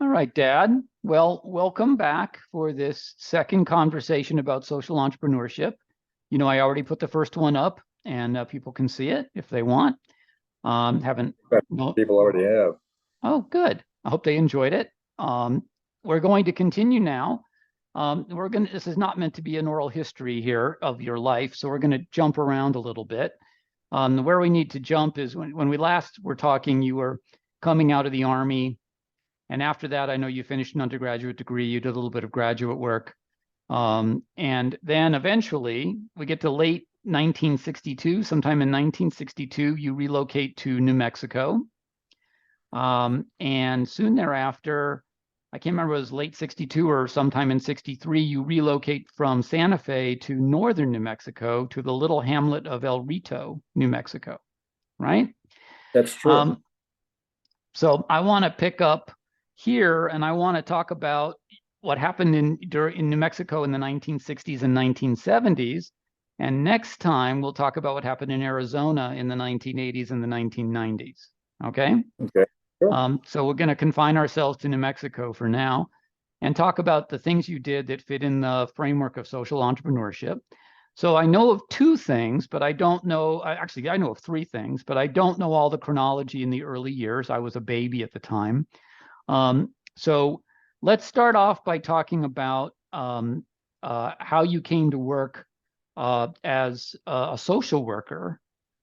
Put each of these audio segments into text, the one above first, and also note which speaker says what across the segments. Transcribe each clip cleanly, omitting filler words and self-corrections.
Speaker 1: All right, Dad. Well, welcome back for this second conversation about social entrepreneurship. I already put the first one up, and people can see it if they want. Haven't
Speaker 2: But
Speaker 1: no.
Speaker 2: people already have.
Speaker 1: Oh, good. I hope they enjoyed it. Um, we're going to continue now. This is not meant to be an oral history here of your life, so we're going to jump around a little bit. Where we need to jump is when we last were talking, you were coming out of the Army. And after that, I know you finished an undergraduate degree, you did a little bit of graduate work. And then eventually we get to late 1962, sometime in 1962, you relocate to New Mexico. And soon thereafter, I can't remember, it was late 62 or sometime in 63, you relocate from Santa Fe to northern New Mexico to the little hamlet of El Rito, New Mexico, right?
Speaker 2: That's true.
Speaker 1: So I want to pick up here, and I want to talk about what happened in New Mexico in the 1960s and 1970s. And next time we'll talk about what happened in Arizona in the 1980s and the 1990s. Okay.
Speaker 2: Okay. Sure.
Speaker 1: So we're going to confine ourselves to New Mexico for now and talk about the things you did that fit in the framework of social entrepreneurship. So I know of two things, but I don't know. Actually, I know of three things, but I don't know all the chronology in the early years. I was a baby at the time. So let's start off by talking about how you came to work as a social worker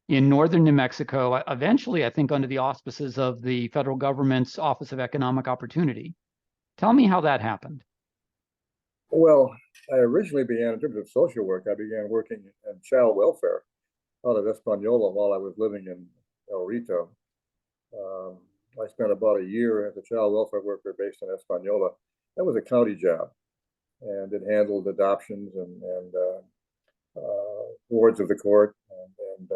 Speaker 1: in northern New Mexico, eventually, I think, under the auspices of the federal government's Office of Economic Opportunity. Tell me how that happened.
Speaker 2: Well, I originally began in terms of social work. I began working in child welfare out of Espanola while I was living in El Rito. Um, I spent about a year as a child welfare worker based in Espanola. That was a county job, and it handled adoptions and wards of the court and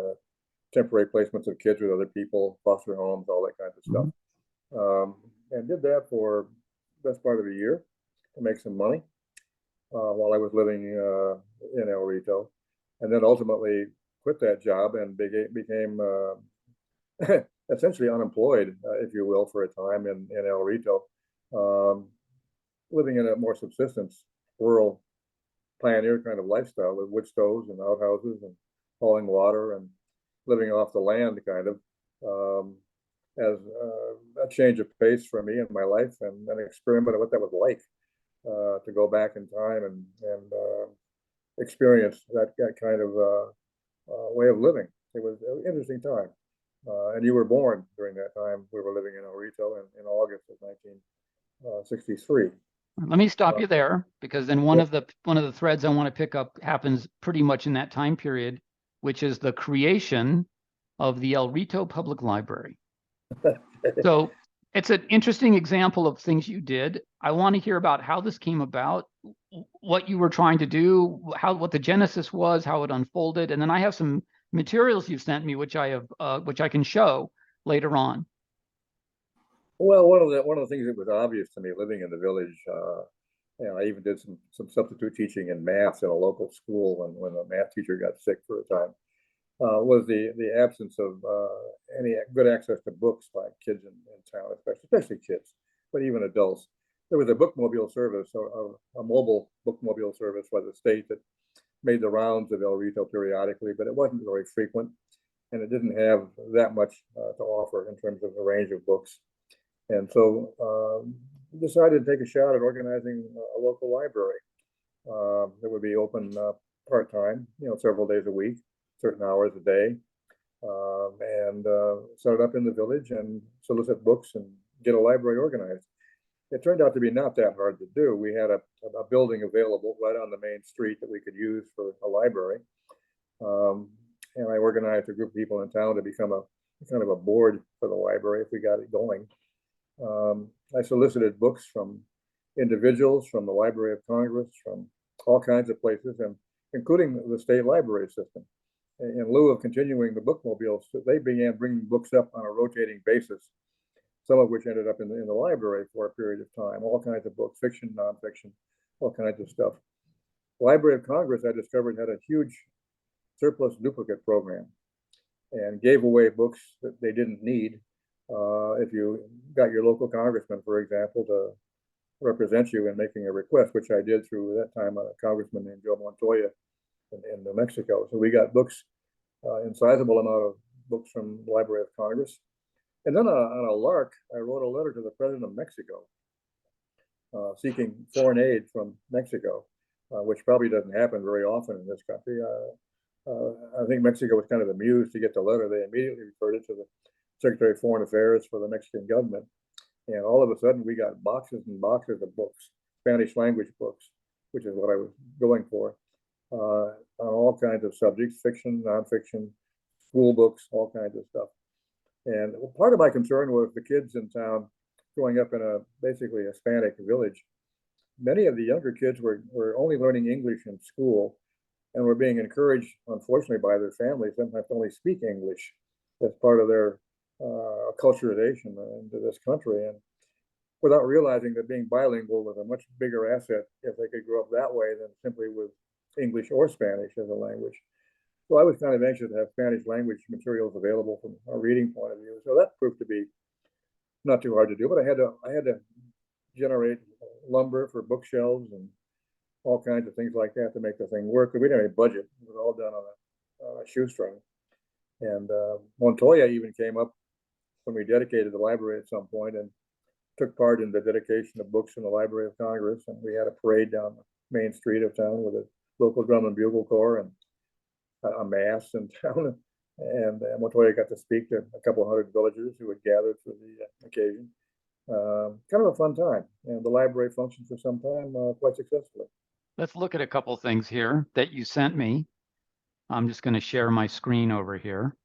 Speaker 2: temporary placements of kids with other people, foster homes, all that kind of stuff. And did that for the best part of a year to make some money while I was living in El Rito, and then ultimately quit that job and became essentially unemployed, if you will, for a time in El Rito, um, living in a more subsistence, rural, pioneer kind of lifestyle with wood stoves and outhouses and hauling water and living off the land, kind of, as a change of pace for me in my life and an experiment of what that was like to go back in time and experience that kind of way of living. It was an interesting time. And you were born during that time. We were living in El Rito in August of 1963.
Speaker 1: Let me stop you there, because then one
Speaker 2: Yeah.
Speaker 1: of the threads I want to pick up happens pretty much in that time period, which is the creation of the El Rito Public Library. So it's an interesting example of things you did. I want to hear about how this came about, what you were trying to do, what the genesis was, how it unfolded, and then I have some materials you've sent me, which I can show later on.
Speaker 2: Well, one of the things that was obvious to me living in the village, I even did some substitute teaching in math in a local school when a math teacher got sick for a time, was the absence of any good access to books by kids in town, especially kids, but even adults. There was a bookmobile service, or a mobile bookmobile service by the state that made the rounds of El Rito periodically, but it wasn't very frequent, and it didn't have that much to offer in terms of a range of books. And so decided to take a shot at organizing a local library that would be open part-time, several days a week, certain hours a day, and set it up in the village and solicit books and get a library organized. It turned out to be not that hard to do. We had a building available right on the main street that we could use for a library. And I organized a group of people in town to become a kind of a board for the library if we got it going. I solicited books from individuals, from the Library of Congress, from all kinds of places, and including the state library system. In lieu of continuing the bookmobiles, they began bringing books up on a rotating basis, some of which ended up in the library for a period of time, all kinds of books, fiction, nonfiction, all kinds of stuff. The Library of Congress, I discovered, had a huge surplus duplicate program and gave away books that they didn't need. If you got your local congressman, for example, to represent you in making a request, which I did through that time a congressman named Joe Montoya in New Mexico. So we got books, in sizable amount of books from the Library of Congress. And then on a lark, I wrote a letter to the president of Mexico, seeking foreign aid from Mexico, which probably doesn't happen very often in this country. I think Mexico was kind of amused to get the letter. They immediately referred it to the Secretary of Foreign Affairs for the Mexican government. And all of a sudden, we got boxes and boxes of books, Spanish language books, which is what I was going for, on all kinds of subjects, fiction, nonfiction, school books, all kinds of stuff. And part of my concern was the kids in town growing up in basically a Hispanic village. Many of the younger kids were only learning English in school and were being encouraged, unfortunately, by their families sometimes to only speak English as part of their acculturation into this country. And without realizing that being bilingual was a much bigger asset if they could grow up that way than simply with English or Spanish as a language. So I was kind of anxious to have Spanish language materials available from a reading point of view. So that proved to be not too hard to do, but I had to generate lumber for bookshelves and all kinds of things like that to make the thing work. We didn't have any budget. It was all done on a shoestring. And Montoya even came up when we dedicated the library at some point and took part in the dedication of books in the Library of Congress. And we had a parade down the main street of town with a local drum and bugle corps and a mass in town. And Montoya got to speak to a couple hundred villagers who had gathered for the occasion. Kind of a fun time. And the library functioned for some time quite successfully.
Speaker 1: Let's look at a couple things here that you sent me. I'm just going to share my screen over here.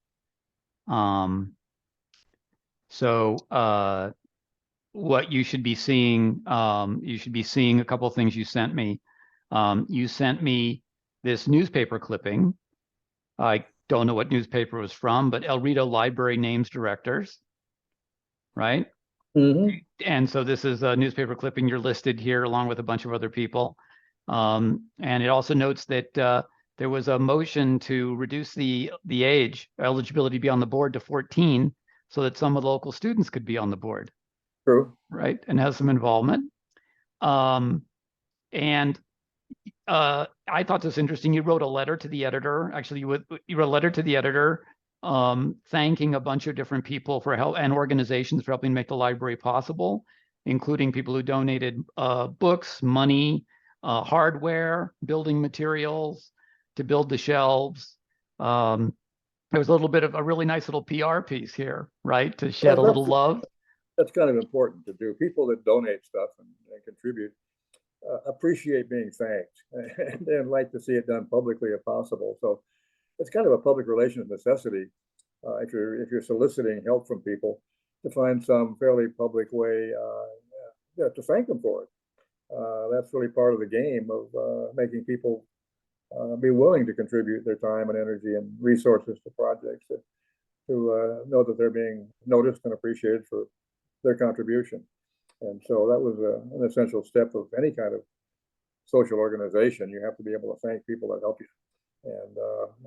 Speaker 1: What you should be seeing, a couple of things you sent me. You sent me this newspaper clipping. I don't know what newspaper it was from, but El Rito Library names directors, right?
Speaker 2: Mm-hmm.
Speaker 1: And so this is a newspaper clipping. You're listed here along with a bunch of other people. And it also notes that there was a motion to reduce the age eligibility to be on the board to 14 so that some of the local students could be on the board.
Speaker 2: True.
Speaker 1: Right, and has some involvement. I thought this was interesting. You wrote a letter to the editor. Actually, you wrote a letter to the editor thanking a bunch of different people for help and organizations for helping make the library possible, including people who donated books, money, hardware, building materials to build the shelves. There was a little bit of a really nice little PR piece here, right, to shed a little love.
Speaker 2: That's kind of important to do. People that donate stuff and contribute appreciate being thanked and like to see it done publicly if possible. So it's kind of a public relations necessity if you're soliciting help from people to find some fairly public way to thank them for it. That's really part of the game of making people be willing to contribute their time and energy and resources to projects to know that they're being noticed and appreciated for their contribution. And so that was an essential step of any kind of social organization. You have to be able to thank people that help you. And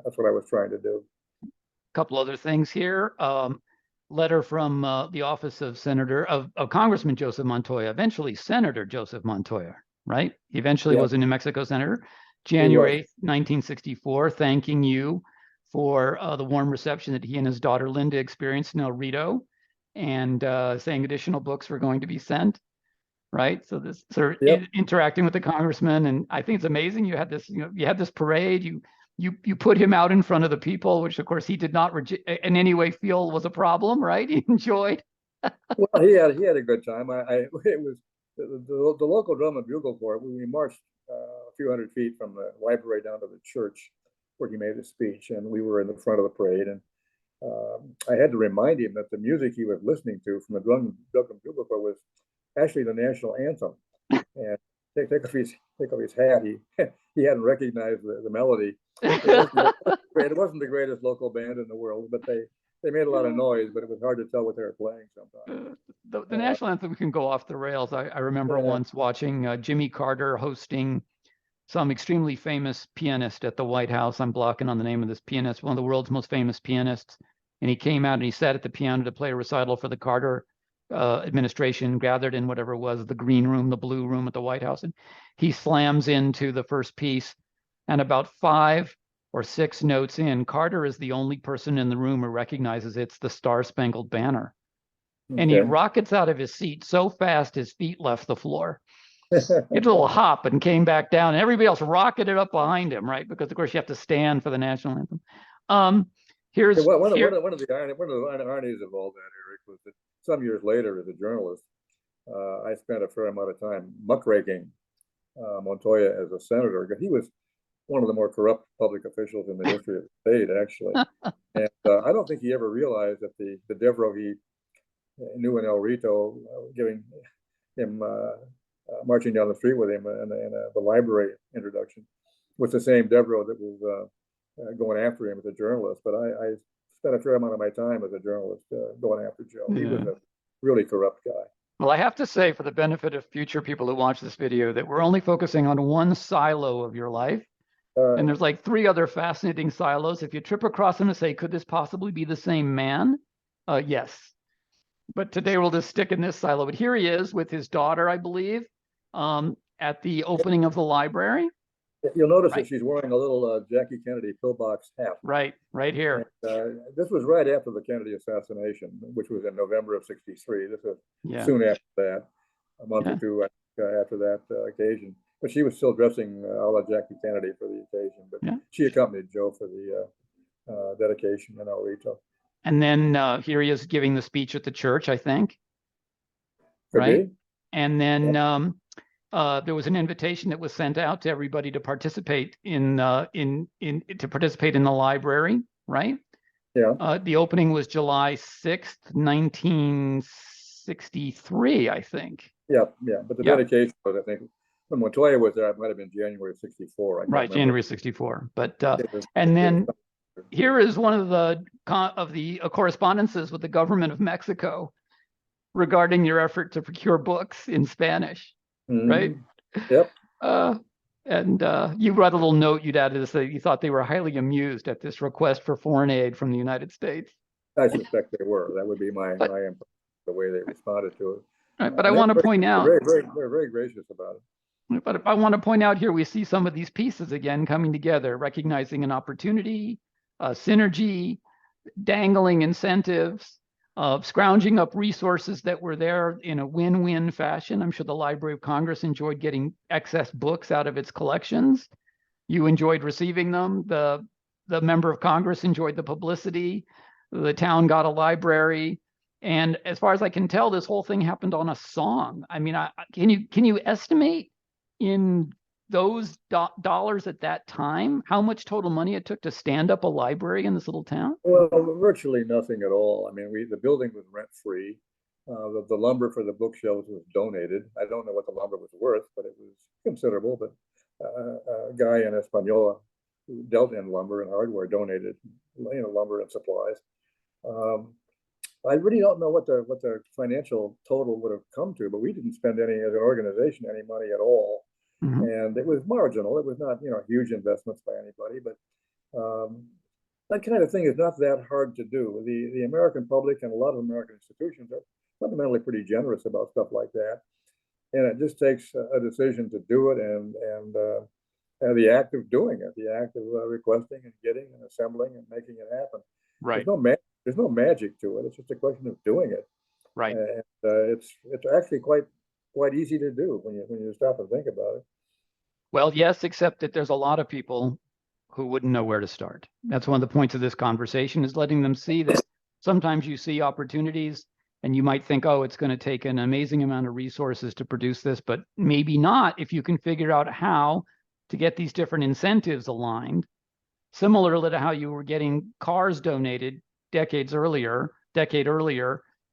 Speaker 2: that's what I was trying to do.
Speaker 1: A couple other things here. Letter from the office of Congressman Joseph Montoya, eventually Senator Joseph Montoya, right? He eventually was a New Mexico senator. January 8th, 1964, thanking you for the warm reception that he and his daughter Linda experienced in El Rito, and saying additional books were going to be sent, right? So this sort of interacting with the congressman, and I think it's amazing. You had this, you had this parade. You put him out in front of the people, which of course he did not in any way feel was a problem, right? He enjoyed.
Speaker 2: Well, he had a good time. It was the local drum and bugle corps. We marched a few hundred feet from the library down to the church where he made his speech, and we were in the front of the parade. And I had to remind him that the music he was listening to from the drum and bugle corps was actually the national anthem. And take off his hat. He hadn't recognized the melody. It wasn't the greatest local band in the world, but they made a lot of noise, but it was hard to tell what they were playing sometimes.
Speaker 1: The national anthem can go off the rails. I remember once watching Jimmy Carter hosting some extremely famous pianist at the White House. I'm blocking on the name of this pianist, one of the world's most famous pianists. And he came out and he sat at the piano to play a recital for the Carter administration gathered in whatever it was, the green room, the blue room at the White House. And he slams into the first piece, and about 5 or 6 notes in, Carter is the only person in the room who recognizes it's the Star-Spangled Banner. And he
Speaker 2: Okay.
Speaker 1: rockets out of his seat so fast his feet left the floor. He did a little hop and came back down, and everybody else rocketed up behind him, right? Because of course you have to stand for the national anthem.
Speaker 2: Yeah, one of the ironies of all that, Eric, was that some years later, as a journalist, I spent a fair amount of time muckraking Montoya as a senator. He was one of the more corrupt public officials in the history of the state, actually. And I don't think he ever realized that the Devereux he knew in El Rito, giving him marching down the street with him in the library introduction, was the same Devereux that was going after him as a journalist. But I spent a fair amount of my time as a journalist going after Joe. Yeah. He was a really corrupt guy.
Speaker 1: Well, I have to say, for the benefit of future people who watch this video, that we're only focusing on one silo of your life. And there's like 3 other fascinating silos. If you trip across them and say, could this possibly be the same man? Yes. But today we'll just stick in this silo. But here he is with his daughter, I believe, at the opening of the library.
Speaker 2: You'll notice that she's wearing a little Jackie Kennedy pillbox hat.
Speaker 1: Right here.
Speaker 2: And, this was right after the Kennedy assassination, which was in November of '63. This was soon after that, a month or 2 after that occasion. But she was still dressing a la Jackie Kennedy for the occasion. But she accompanied Joe for the dedication in El Rito.
Speaker 1: And then here he is giving the speech at the church, I think.
Speaker 2: Could be.
Speaker 1: And then there was an invitation that was sent out to everybody to participate in the library, right?
Speaker 2: Yeah.
Speaker 1: The opening was July 6th, 1963, I think.
Speaker 2: Yeah. But the dedication was, I think, when Montoya was there, it might have been January of '64.
Speaker 1: Right, January 64. But and then here is one of the correspondences with the government of Mexico regarding your effort to procure books in Spanish, right?
Speaker 2: Yep.
Speaker 1: And you wrote a little note you'd added to say you thought they were highly amused at this request for foreign aid from the United States.
Speaker 2: I suspect they were. That would be my impression, the way they responded to it.
Speaker 1: Right, but I want to point out
Speaker 2: they're very gracious about it.
Speaker 1: But I want to point out here, we see some of these pieces again coming together, recognizing an opportunity, synergy, dangling incentives, scrounging up resources that were there in a win-win fashion. I'm sure the Library of Congress enjoyed getting excess books out of its collections. You enjoyed receiving them. The member of Congress enjoyed the publicity. The town got a library. And as far as I can tell, this whole thing happened on a song. I mean, can you estimate in those dollars at that time how much total money it took to stand up a library in this little town?
Speaker 2: Well, virtually nothing at all. I mean, the building was rent free. The lumber for the bookshelves was donated. I don't know what the lumber was worth, but it was considerable. But a guy in Española who dealt in lumber and hardware donated, lumber and supplies. I really don't know what the financial total would have come to, but we didn't spend any, as an organization, any money at all. And it was marginal. It was not, huge investments by anybody, but that kind of thing is not that hard to do. The American public and a lot of American institutions are fundamentally pretty generous about stuff like that. And it just takes a decision to do it and the act of doing it, the act of requesting and getting and assembling and making it happen.
Speaker 1: Right.
Speaker 2: There's no magic to it. It's just a question of doing it.
Speaker 1: Right.
Speaker 2: And it's actually quite easy to do when you stop and think about it.
Speaker 1: Well, yes, except that there's a lot of people who wouldn't know where to start. That's one of the points of this conversation, is letting them see that sometimes you see opportunities and you might think, oh, it's going to take an amazing amount of resources to produce this, but maybe not if you can figure out how to get these different incentives aligned, similarly to how you were getting cars donated decade earlier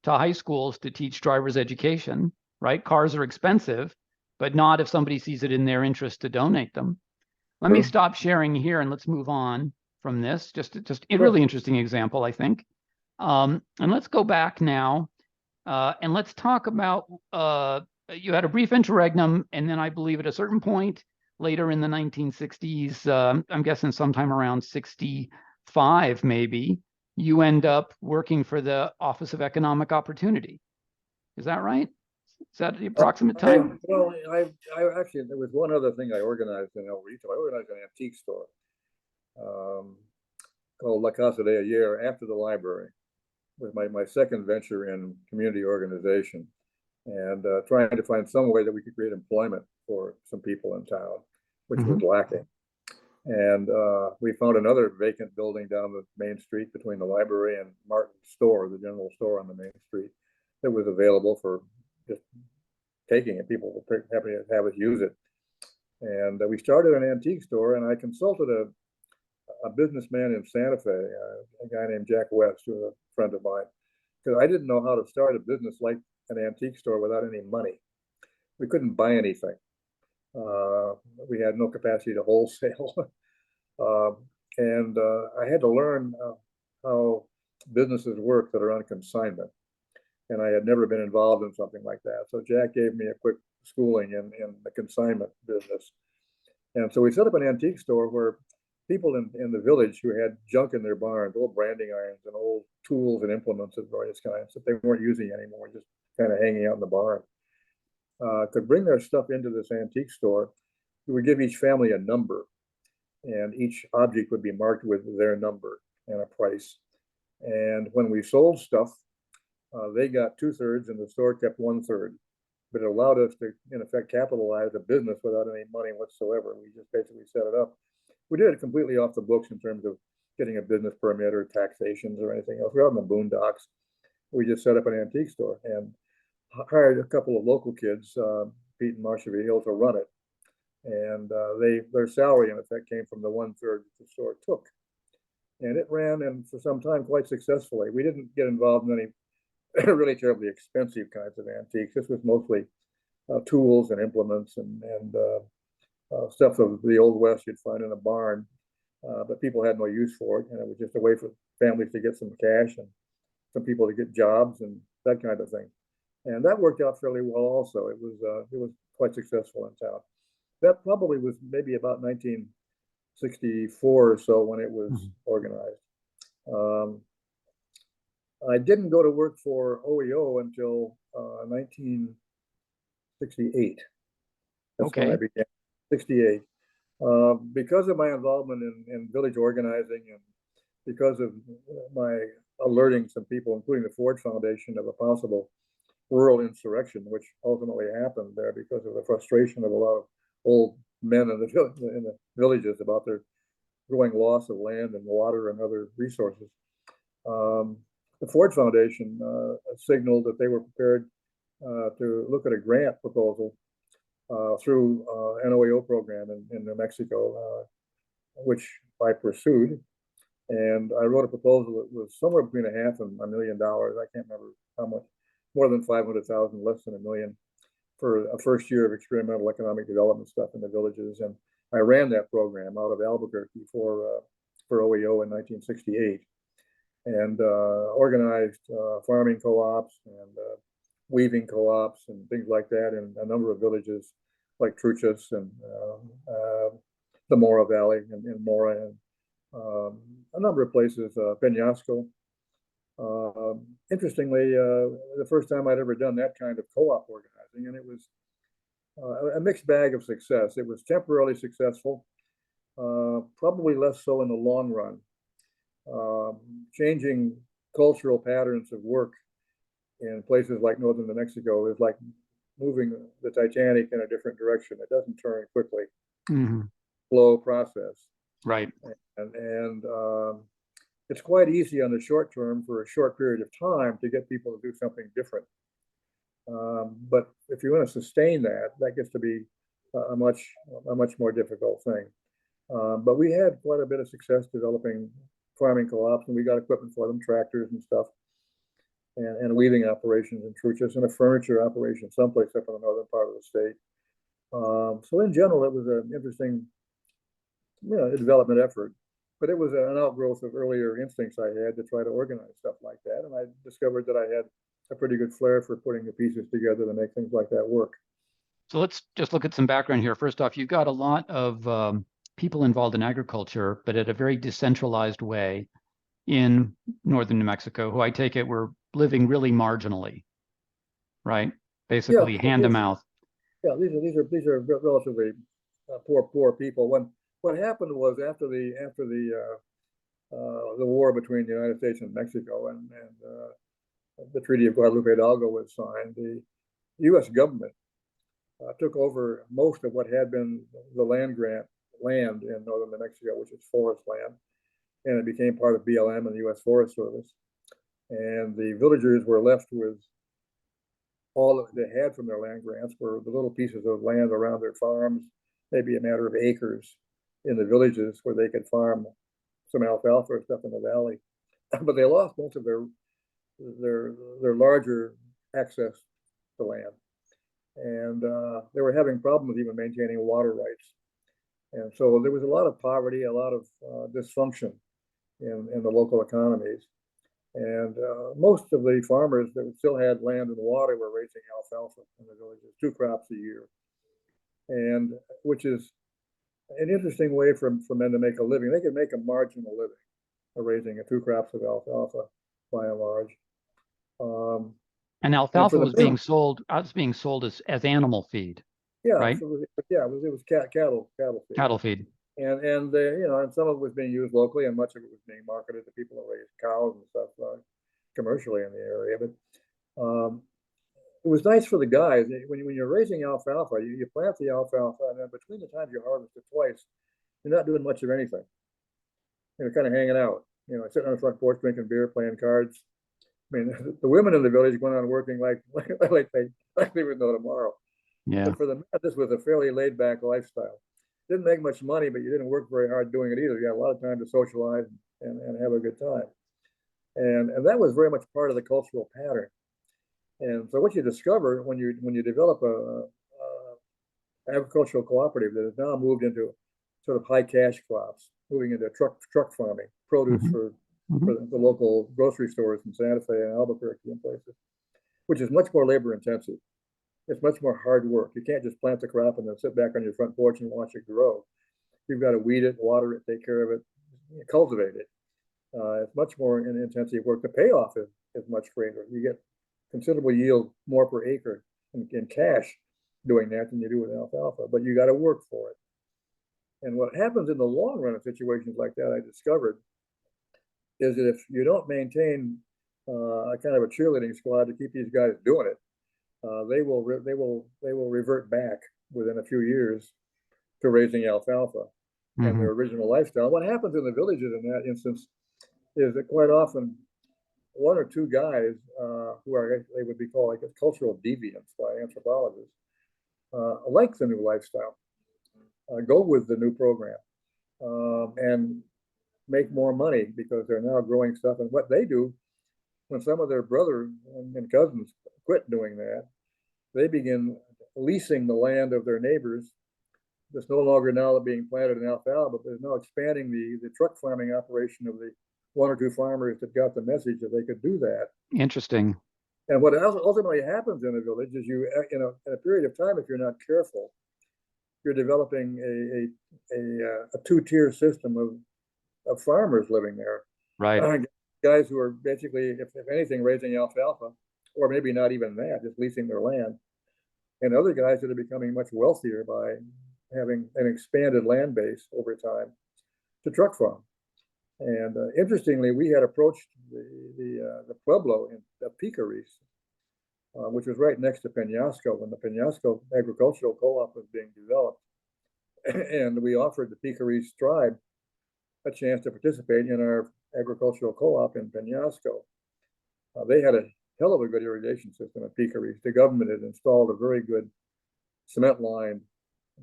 Speaker 1: to high schools to teach driver's education, right? Cars are expensive, but not if somebody sees it in their interest to donate them. Let me stop sharing here and let's move on from this. Just a really interesting example, I think. And let's go back now and let's talk about, you had a brief interregnum, and then I believe at a certain point later in the 1960s, I'm guessing sometime around 65 maybe, you end up working for the Office of Economic Opportunity. Is that right? Is that the approximate time?
Speaker 2: I actually, there was one other thing I organized in El Rito. I organized an antique store um, called La Casa de Ayer after the library, with my second venture in community organization, and trying to find some way that we could create employment for some people in town, which was lacking. And we found another vacant building down the main street between the library and Martin's store, the general store on the main street, that was available for just taking it. People were happy to have us use it. And we started an antique store, and I consulted a businessman in Santa Fe, a guy named Jack West, who was a friend of mine, because I didn't know how to start a business like an antique store without any money. We couldn't buy anything. We had no capacity to wholesale. And I had to learn how businesses work that are on consignment. And I had never been involved in something like that. So Jack gave me a quick schooling in the consignment business. And so we set up an antique store where people in the village who had junk in their barns, old branding irons and old tools and implements of various kinds that they weren't using anymore, just kind of hanging out in the barn, could bring their stuff into this antique store. We would give each family a number, and each object would be marked with their number and a price. And when we sold stuff, they got 2/3 and the store kept 1/3. But it allowed us to, in effect, capitalize a business without any money whatsoever. We just basically set it up. We did it completely off the books in terms of getting a business permit or taxations or anything else. We're out in the boondocks. We just set up an antique store and hired a couple of local kids, Pete and Marcia Hill, to run it. And their salary, in effect, came from the 1/3 the store took. And it ran, and for some time, quite successfully. We didn't get involved in any really terribly expensive kinds of antiques. This was mostly tools and implements and stuff of the Old West you'd find in a barn, but people had no use for it, and it was just a way for families to get some cash and some people to get jobs and that kind of thing. And that worked out fairly well also. It was quite successful in town. That probably was maybe about 1964 or so when it was organized. I didn't go to work for OEO until 1968. That's when I began. 68. Because of my involvement in village organizing and because of my alerting some people, including the Ford Foundation, of a possible rural insurrection, which ultimately happened there because of the frustration of a lot of old men in the villages about their growing loss of land and water and other resources. The Ford Foundation signaled that they were prepared to look at a grant proposal through an OEO program in New Mexico, which I pursued. And I wrote a proposal that was somewhere between $500,000 and $1 million. I can't remember how much, more than 500,000, less than $1 million, for a first year of experimental economic development stuff in the villages. And I ran that program out of Albuquerque for OEO in 1968. And organized farming co-ops and weaving co-ops and things like that in a number of villages like Truchas and the Mora Valley in Mora and a number of places, Peñasco. Interestingly, the first time I'd ever done that kind of co-op organizing, and it was a mixed bag of success. It was temporarily successful, probably less so in the long run. Changing cultural patterns of work in places like northern New Mexico is like moving the Titanic in a different direction. It doesn't turn quickly. Slow process.
Speaker 1: Right.
Speaker 2: And it's quite easy on the short term for a short period of time to get people to do something different. But if you want to sustain that, that gets to be a much more difficult thing. But we had quite a bit of success developing farming co-ops, and we got equipment for them, tractors and stuff, and weaving operations in Truchas, and a furniture operation someplace up in the northern part of the state. So in general, it was an interesting, development effort, but it was an outgrowth of earlier instincts I had to try to organize stuff like that. And I discovered that I had a pretty good flair for putting the pieces together to make things like that work.
Speaker 1: So let's just look at some background here. First off, you've got a lot of people involved in agriculture, but at a very decentralized way in northern New Mexico, who I take it were living really marginally. right?
Speaker 2: Yeah,
Speaker 1: Basically hand to
Speaker 2: these,
Speaker 1: mouth.
Speaker 2: yeah, these are relatively poor people. When what happened was after the war between the United States and Mexico, and the Treaty of Guadalupe Hidalgo was signed, the U.S. government took over most of what had been the land in northern New Mexico, which is forest land, and it became part of BLM and the U.S. Forest Service. And the villagers were left with all that they had from their land grants were the little pieces of land around their farms, maybe a matter of acres in the villages where they could farm some alfalfa or stuff in the valley. But they lost most of their larger access to land, and they were having problems even maintaining water rights. And so there was a lot of poverty, a lot of dysfunction in the local economies. And most of the farmers that still had land and water were raising alfalfa in the villages, 2 crops a year, and which is an interesting way for men to make a living. They could make a marginal living raising 2 crops of alfalfa by and large.
Speaker 1: And
Speaker 2: And
Speaker 1: alfalfa
Speaker 2: for the
Speaker 1: was being sold. Was being sold as animal feed,
Speaker 2: yeah,
Speaker 1: right?
Speaker 2: so it was cattle feed.
Speaker 1: Cattle feed.
Speaker 2: And and some of it was being used locally, and much of it was being marketed to people that raise cows and stuff commercially in the area. But it was nice for the guys when you're raising alfalfa, you plant the alfalfa, and then between the times you harvest it twice, you're not doing much of anything. You're kind of hanging out, sitting on the front porch drinking beer, playing cards. I mean, the women in the village went on working like they would know tomorrow.
Speaker 1: Yeah.
Speaker 2: But for the men, this was a fairly laid back lifestyle. Didn't make much money, but you didn't work very hard doing it either. You had a lot of time to socialize and have a good time. And that was very much part of the cultural pattern. And so what you discover when you develop a agricultural cooperative that has now moved into sort of high cash crops, moving into truck farming, produce
Speaker 1: Mm-hmm.
Speaker 2: for
Speaker 1: Mm-hmm.
Speaker 2: the local grocery stores in Santa Fe and Albuquerque and places, which is much more labor intensive. It's much more hard work. You can't just plant the crop and then sit back on your front porch and watch it grow. You've got to weed it, water it, take care of it, cultivate it. It's much more intensive work. The payoff is much greater. You get considerable yield more per acre in cash doing that than you do with alfalfa, but you got to work for it. And what happens in the long run in situations like that, I discovered, is that if you don't maintain a kind of a cheerleading squad to keep these guys doing it, they will revert back within a few years to raising alfalfa and
Speaker 1: Mm-hmm.
Speaker 2: their original lifestyle. What happens in the villages in that instance is that quite often 1 or 2 guys who they would be called like cultural deviants by anthropologists like the new lifestyle, go with the new program, and make more money because they're now growing stuff. And what they do when some of their brothers and cousins quit doing that, they begin leasing the land of their neighbors. That's no longer now being planted in alfalfa, but they're now expanding the truck farming operation of the 1 or 2 farmers that got the message that they could do that.
Speaker 1: Interesting.
Speaker 2: And what ultimately happens in a village is in a period of time, if you're not careful, you're developing a 2-tier system of farmers living there.
Speaker 1: Right.
Speaker 2: Guys who are basically, if anything, raising alfalfa, or maybe not even that, just leasing their land. And other guys that are becoming much wealthier by having an expanded land base over time to truck farm. And interestingly, we had approached the pueblo in Picaris, which was right next to Penasco when the Penasco agricultural co-op was being developed. And we offered the Picaris tribe a chance to participate in our agricultural co-op in Penasco. They had a hell of a good irrigation system at Picaris. The government had installed a very good cement-lined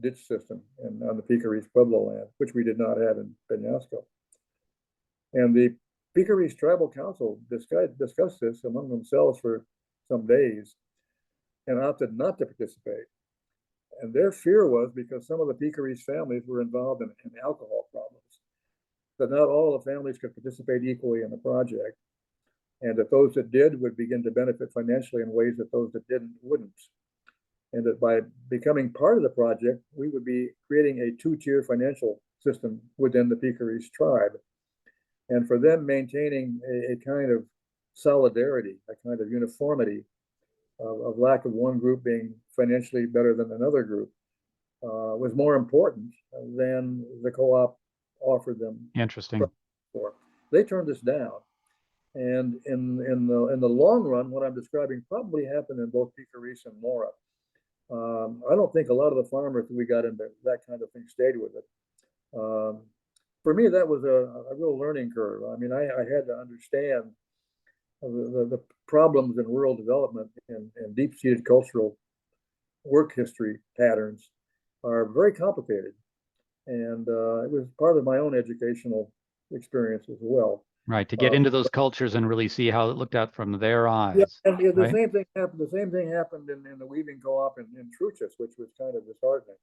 Speaker 2: ditch system on the Picaris Pueblo land, which we did not have in Penasco. And the Picaris Tribal Council discussed this among themselves for some days and opted not to participate. And their fear was because some of the Picaris families were involved in alcohol problems, that not all the families could participate equally in the project, and that those that did would begin to benefit financially in ways that those that didn't wouldn't. And that by becoming part of the project, we would be creating a 2-tier financial system within the Picaris tribe. And for them maintaining a kind of solidarity, a kind of uniformity of lack of one group being financially better than another group was more important than the co-op offered them.
Speaker 1: Interesting.
Speaker 2: For. They turned us down. And in the long run, what I'm describing probably happened in both Picaris and Mora. I don't think a lot of the farmers we got into that kind of thing stayed with it. For me, that was a real learning curve. I mean, I had to understand the problems in rural development and deep-seated cultural work history patterns are very complicated. And it was part of my own educational experience as well.
Speaker 1: Right, to get into those cultures and really see how it looked out from their eyes.
Speaker 2: Yeah, and the
Speaker 1: right?
Speaker 2: same thing happened. The same thing happened in the weaving co-op in Truchas, which was kind of disheartening.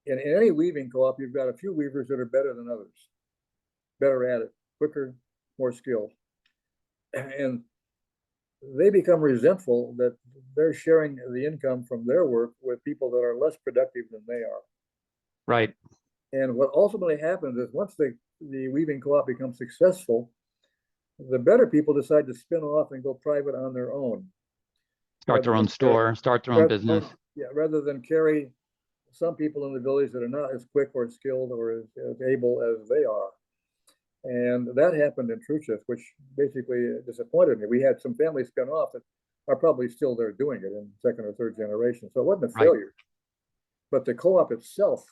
Speaker 2: In any weaving co-op, you've got a few weavers that are better than others, better at it, quicker, more skilled, and they become resentful that they're sharing the income from their work with people that are less productive than they are.
Speaker 1: Right.
Speaker 2: And what ultimately happens is once the weaving co-op becomes successful, the better people decide to spin off and go private on their own.
Speaker 1: Start their own store, start their own business.
Speaker 2: Yeah, rather than carry some people in the village that are not as quick or skilled or as able as they are. And that happened in Truchas, which basically disappointed me. We had some families spin off that are probably still there doing it in second or third generation. So it wasn't a failure. But the co-op itself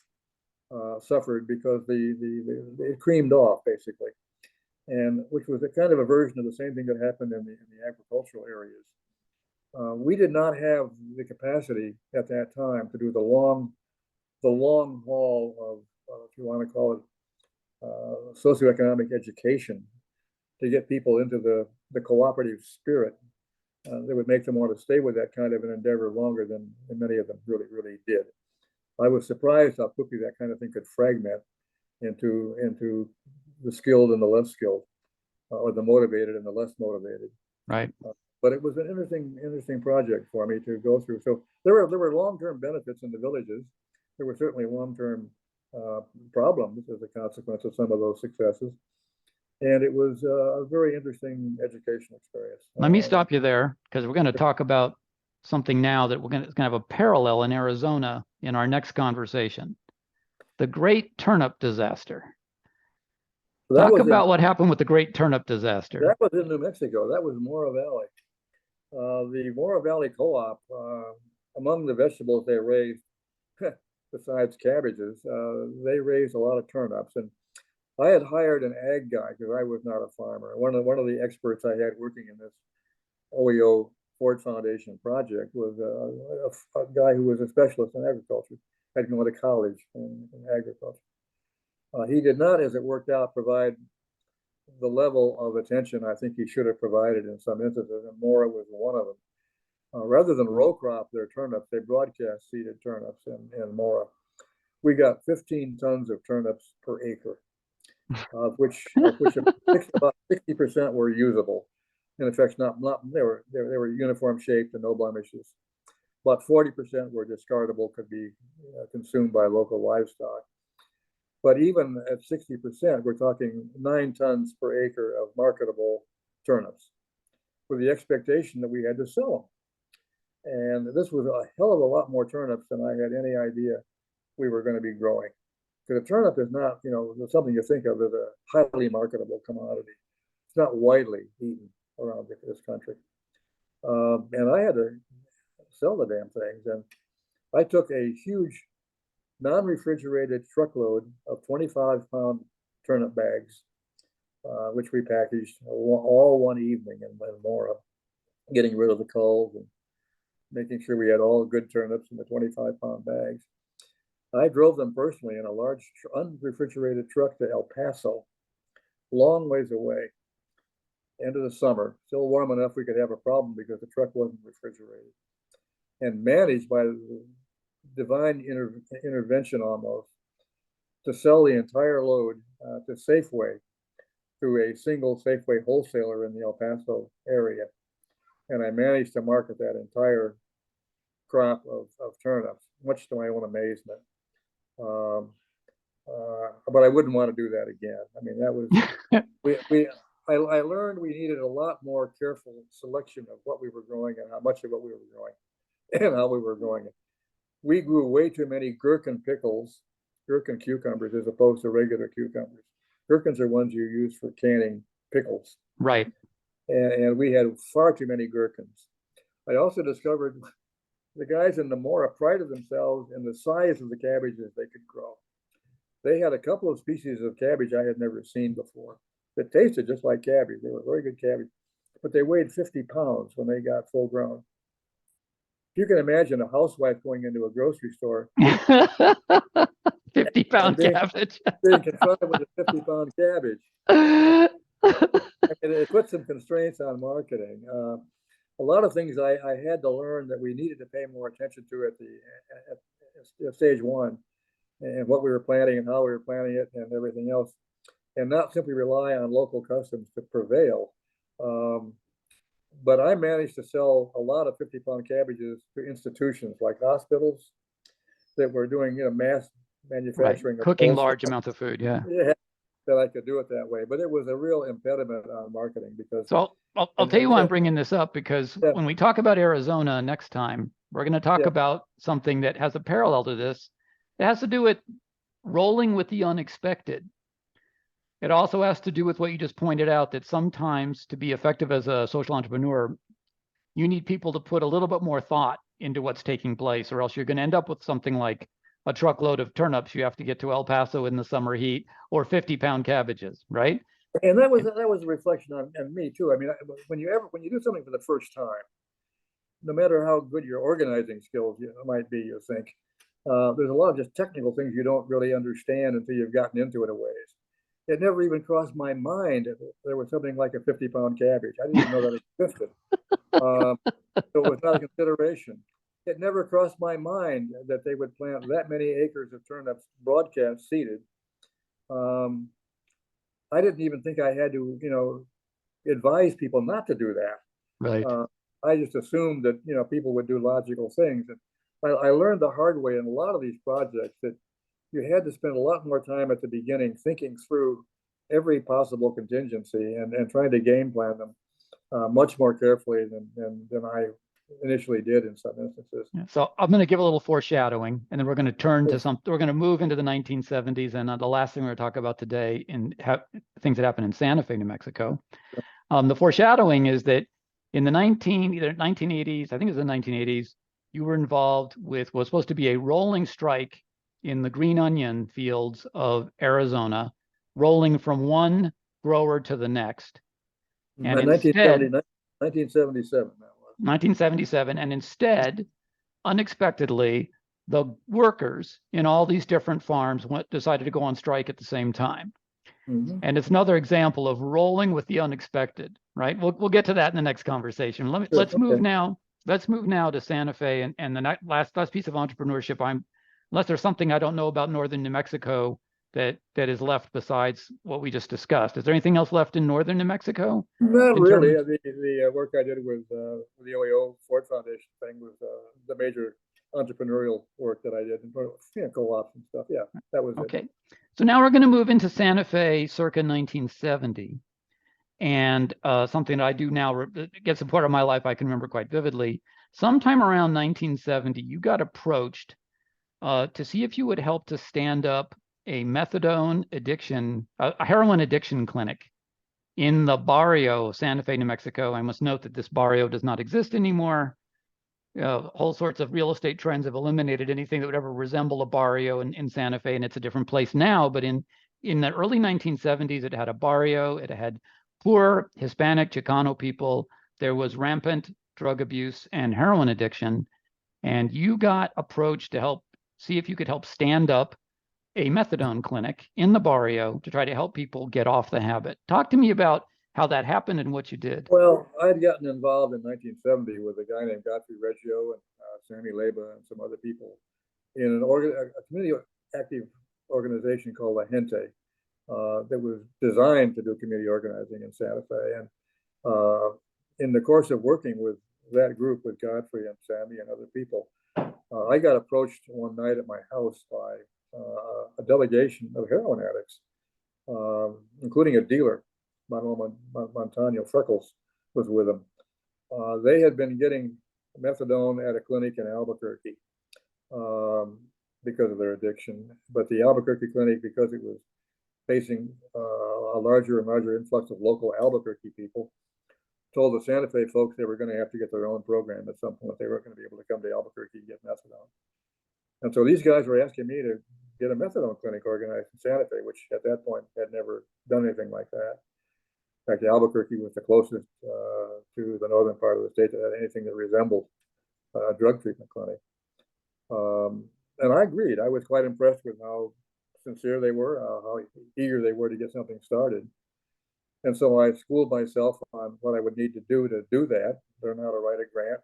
Speaker 2: suffered because it creamed off, basically. And which was a kind of a version of the same thing that happened in the agricultural areas. We did not have the capacity at that time to do the long haul of, if you want to call it, socioeconomic education to get people into the cooperative spirit that would make them want to stay with that kind of an endeavor longer than many of them really did. I was surprised how quickly that kind of thing could fragment into the skilled and the less skilled, or the motivated and the less motivated.
Speaker 1: Right.
Speaker 2: But it was an interesting project for me to go through. So there were long-term benefits in the villages. There were certainly long-term problems as a consequence of some of those successes. And it was a very interesting educational experience.
Speaker 1: Let me stop you there, because we're going to talk about something now that it's going to have a parallel in Arizona in our next conversation. The Great Turnip Disaster. Talk about what happened with the Great Turnip Disaster.
Speaker 2: That was in New Mexico. That was Mora Valley. The Mora Valley Co-op, among the vegetables they raised, besides cabbages, they raised a lot of turnips. And I had hired an ag guy because I was not a farmer. One of the experts I had working in this OEO Ford Foundation project was a guy who was a specialist in agriculture, had gone to college in agriculture. He did not, as it worked out, provide the level of attention I think he should have provided in some instances, and Mora was one of them. Rather than row crop their turnips, they broadcast seeded turnips in Mora. We got 15 tons of turnips per acre, of which about 60% were usable. In effect, they were uniform shaped and no blemishes. About 40% were discardable, could be consumed by local livestock. But even at 60%, we're talking 9 tons per acre of marketable turnips, with the expectation that we had to sell them. And this was a hell of a lot more turnips than I had any idea we were going to be growing. Because a turnip is not, something you think of as a highly marketable commodity. It's not widely eaten around this country. And I had to sell the damn things. And I took a huge non-refrigerated truckload of 25-pound turnip bags, which we packaged all one evening in Mora, getting rid of the culls and making sure we had all good turnips in the 25-pound bags. I drove them personally in a large unrefrigerated truck to El Paso, long ways away, end of the summer, still warm enough we could have a problem because the truck wasn't refrigerated, and managed by divine intervention almost to sell the entire load to Safeway through a single Safeway wholesaler in the El Paso area. And I managed to market that entire crop of turnips, much to my own amazement. But I wouldn't want to do that again. I mean, that was I learned we needed a lot more careful selection of what we were growing and how much of what we were growing and how we were growing it. We grew way too many gherkin pickles, gherkin cucumbers, as opposed to regular cucumbers. Gherkins are ones you use for canning pickles.
Speaker 1: Right.
Speaker 2: And we had far too many gherkins. I also discovered the guys in Namora prided themselves in the size of the cabbages they could grow. They had a couple of species of cabbage I had never seen before that tasted just like cabbage. They were very good cabbage, but they weighed 50 pounds when they got full grown. You can imagine a housewife going into a grocery store
Speaker 1: 50-pound cabbage.
Speaker 2: being confronted with a 50-pound cabbage. And it put some constraints on marketing. A lot of things I had to learn that we needed to pay more attention to at stage one, and what we were planning and how we were planning it and everything else, and not simply rely on local customs to prevail. But I managed to sell a lot of 50-pound cabbages to institutions like hospitals that were doing, mass manufacturing,
Speaker 1: right. Cooking large amounts of food. Yeah.
Speaker 2: That I could do it that way, but it was a real impediment on marketing because.
Speaker 1: So I'll tell you why I'm bringing this up, because when we talk about Arizona next time, we're going to talk about something that has a parallel to this. It has to do with rolling with the unexpected. It also has to do with what you just pointed out, that sometimes to be effective as a social entrepreneur, you need people to put a little bit more thought into what's taking place, or else you're going to end up with something like a truckload of turnips you have to get to El Paso in the summer heat, or 50-pound cabbages, right?
Speaker 2: And that was a reflection on me too. I mean, when you do something for the first time, no matter how good your organizing skills might be, you think there's a lot of just technical things you don't really understand until you've gotten into it a ways. It never even crossed my mind that there was something like a 50-pound cabbage. I didn't even know that existed. So it was not a consideration. It never crossed my mind that they would plant that many acres of turnips broadcast seeded. I didn't even think I had to, advise people not to do that.
Speaker 1: Right.
Speaker 2: I just assumed that, people would do logical things. And I learned the hard way in a lot of these projects that you had to spend a lot more time at the beginning thinking through every possible contingency and trying to game plan them much more carefully than I initially did in some instances.
Speaker 1: So I'm going to give a little foreshadowing, and then we're going to turn to we're going to move into the 1970s, and the last thing we're going to talk about today in things that happened in Santa Fe, New Mexico. The foreshadowing is that in the either 1980s, I think it was the 1980s, you were involved with what was supposed to be a rolling strike in the green onion fields of Arizona, rolling from one grower to the next. And instead,
Speaker 2: 1977.
Speaker 1: 1977, and instead, unexpectedly, the workers in all these different farms decided to go on strike at the same time. Mm-hmm. And it's another example of rolling with the unexpected, right? We'll get to that in the next conversation. Let's move now. Let's move now to Santa Fe and the last piece of entrepreneurship. Unless there's something I don't know about northern New Mexico that is left besides what we just discussed. Is there anything else left in northern New Mexico?
Speaker 2: Not really. The work I did with the OEO Ford Foundation thing was the major entrepreneurial work that I did, co-ops and stuff. Yeah, that was
Speaker 1: okay.
Speaker 2: it.
Speaker 1: So now we're going to move into Santa Fe circa 1970. And something that I do now gets a part of my life I can remember quite vividly. Sometime around 1970, you got approached to see if you would help to stand up a methadone addiction, a heroin addiction clinic in the barrio of Santa Fe, New Mexico. I must note that this barrio does not exist anymore. Whole sorts of real estate trends have eliminated anything that would ever resemble a barrio in Santa Fe, and it's a different place now. But in the early 1970s, it had a barrio. It had poor Hispanic Chicano people. There was rampant drug abuse and heroin addiction. And you got approached to see if you could help stand up a methadone clinic in the barrio to try to help people get off the habit. Talk to me about how that happened and what you did.
Speaker 2: Well, I had gotten involved in 1970 with a guy named Godfrey Reggio and Sammy Leba and some other people in a community active organization called La Gente that was designed to do community organizing in Santa Fe. And in the course of working with that group, with Godfrey and Sammy and other people, I got approached one night at my house by a delegation of heroin addicts, including a dealer Manuel Montano, Freckles was with him. They had been getting methadone at a clinic in Albuquerque because of their addiction. But the Albuquerque clinic, because it was facing a larger and larger influx of local Albuquerque people, told the Santa Fe folks they were going to have to get their own program at some point. They weren't going to be able to come to Albuquerque and get methadone. And so these guys were asking me to get a methadone clinic organized in Santa Fe, which at that point had never done anything like that. In fact, Albuquerque was the closest to the northern part of the state that had anything that resembled a drug treatment clinic. And I agreed. I was quite impressed with how sincere they were, how eager they were to get something started. And so I schooled myself on what I would need to do that, learn how to write a grant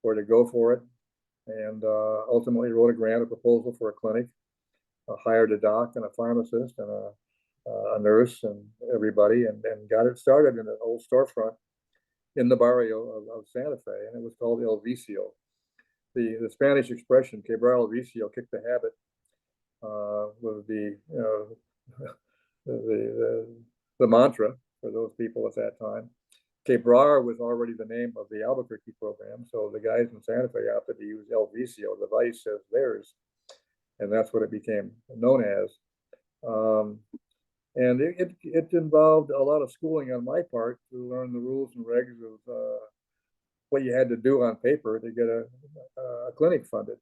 Speaker 2: or to go for it. And ultimately wrote a grant, a proposal for a clinic, hired a doc and a pharmacist and a nurse and everybody, and got it started in an old storefront in the barrio of Santa Fe, and it was called El Vicio. The Spanish expression "quebrar el vicio," kick the habit, was the mantra for those people at that time. Quebrar was already the name of the Albuquerque program, so the guys in Santa Fe opted to use El Vicio, the vice, as theirs, and that's what it became known as. And it involved a lot of schooling on my part to learn the rules and regs of what you had to do on paper to get a clinic funded.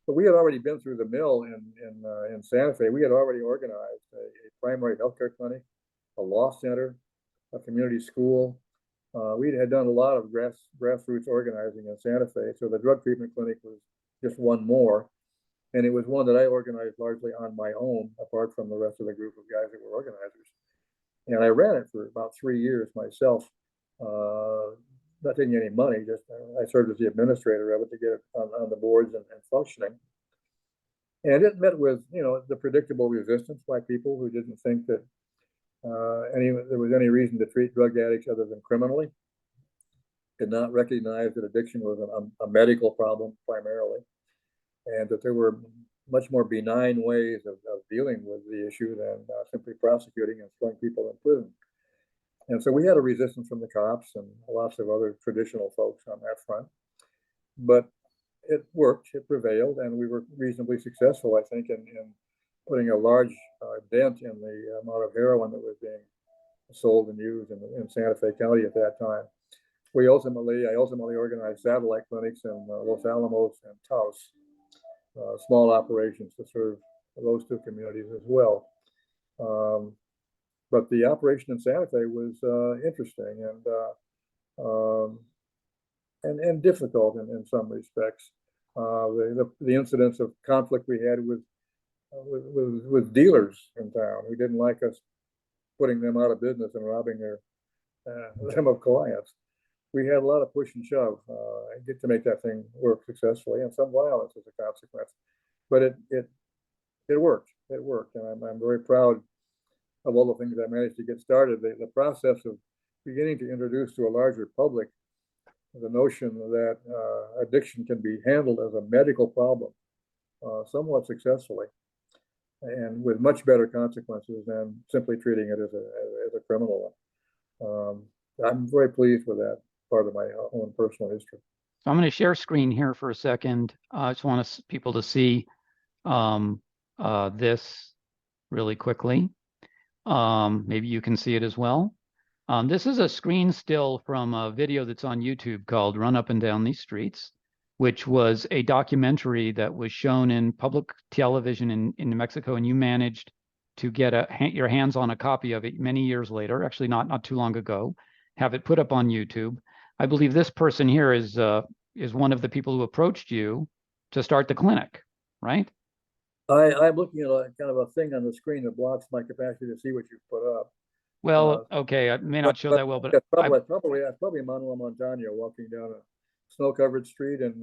Speaker 2: But we had already been through the mill in Santa Fe. We had already organized a primary healthcare clinic, a law center, a community school. We had done a lot of grassroots organizing in Santa Fe, so the drug treatment clinic was just one more. And it was one that I organized largely on my own, apart from the rest of the group of guys that were organizers. And I ran it for about 3 years myself, not taking any money, just I served as the administrator of it to get it on the boards and functioning. And it met with, the predictable resistance by people who didn't think that there was any reason to treat drug addicts other than criminally, did not recognize that addiction was a medical problem primarily, and that there were much more benign ways of dealing with the issue than simply prosecuting and throwing people in prison. And so we had a resistance from the cops and lots of other traditional folks on that front. But it worked, it prevailed, and we were reasonably successful, I think, in putting a large dent in the amount of heroin that was being sold and used in Santa Fe County at that time. I ultimately organized satellite clinics in Los Alamos and Taos, small operations to serve those two communities as well. But the operation in Santa Fe was interesting and difficult in some respects. The incidents of conflict we had with dealers in town who didn't like us putting them out of business and robbing them of clients. We had a lot of push and shove get to make that thing work successfully, and some violence as a consequence. But it worked. It worked, and I'm very proud of all the things I managed to get started. The process of beginning to introduce to a larger public the notion that addiction can be handled as a medical problem somewhat successfully, and with much better consequences than simply treating it as a criminal one. I'm very pleased with that part of my own personal history.
Speaker 1: So I'm going to share screen here for a second. I just want people to see this really quickly. Maybe you can see it as well. This is a screen still from a video that's on YouTube called Run Up and Down These Streets, which was a documentary that was shown in public television in New Mexico, and you managed to get your hands on a copy of it many years later, actually not too long ago, have it put up on YouTube. I believe this person here is one of the people who approached you to start the clinic, right?
Speaker 2: I'm looking at a kind of a thing on the screen that blocks my capacity to see what you've put up.
Speaker 1: Well, okay, I may not show that well, but
Speaker 2: that's probably Manuel Montano walking down a snow-covered street in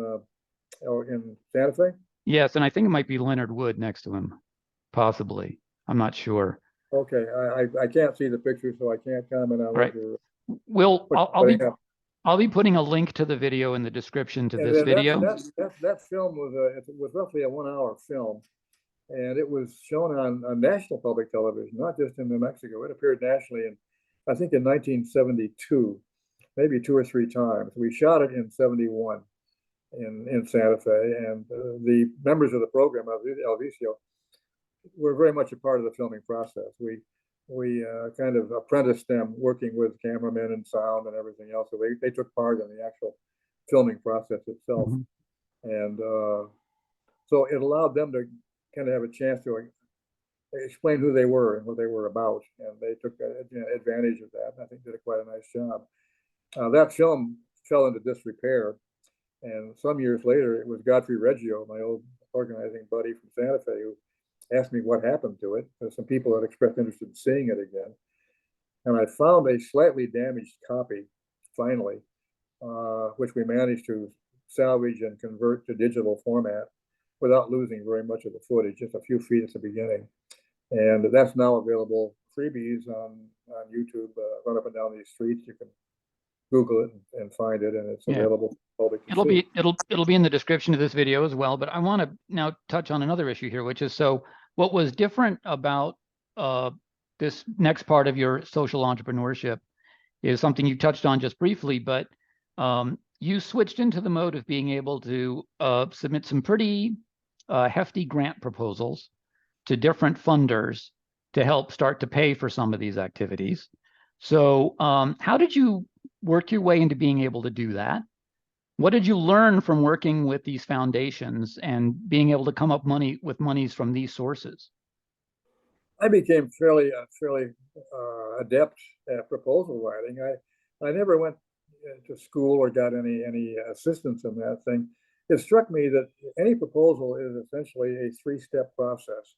Speaker 2: Santa Fe.
Speaker 1: Yes, and I think it might be Leonard Wood next to him, possibly. I'm not sure.
Speaker 2: Okay, I can't see the picture, so I can't comment on
Speaker 1: right. I'll be putting a link to the video in the description to this video.
Speaker 2: That film was roughly a 1-hour film, and it was shown on national public television, not just in New Mexico. It appeared nationally I think in 1972, maybe 2 or 3 times. We shot it in 71 in Santa Fe, and the members of the program, Alvicio, were very much a part of the filming process. We kind of apprenticed them working with cameramen and sound and everything else. So they took part in the actual filming process itself. And so it allowed them to kind of have a chance to explain who they were and what they were about. And they took advantage of that. And I think did quite a nice job. That film fell into disrepair. And some years later, it was Godfrey Reggio, my old organizing buddy from Santa Fe, who asked me what happened to it, because some people had expressed interest in seeing it again. And I found a slightly damaged copy, finally, which we managed to salvage and convert to digital format without losing very much of the footage, just a few feet at the beginning. And that's now available freebies on YouTube. Run up and down these streets. You can Google it and find it, and it's available for public to see.
Speaker 1: It'll be in the description of this video as well. But I want to now touch on another issue here, which is, so what was different about this next part of your social entrepreneurship is something you touched on just briefly, but you switched into the mode of being able to submit some pretty hefty grant proposals to different funders to help start to pay for some of these activities. So how did you work your way into being able to do that? What did you learn from working with these foundations and being able to come up with monies from these sources?
Speaker 2: I became fairly adept at proposal writing. I never went to school or got any assistance in that thing. It struck me that any proposal is essentially a 3-step process.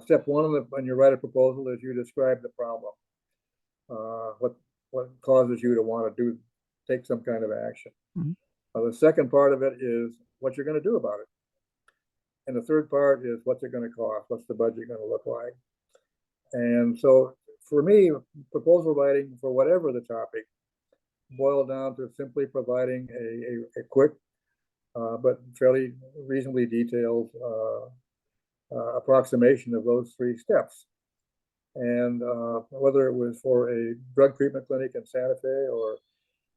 Speaker 2: Step one when you write a proposal is you describe the problem. What causes you to want to take some kind of action. The second part of it is what you're going to do about it. And the third part is what's it going to cost? What's the budget going to look like? And so for me, proposal writing for whatever the topic boiled down to simply providing a quick but fairly reasonably detailed approximation of those 3 steps. And whether it was for a drug treatment clinic in Santa Fe or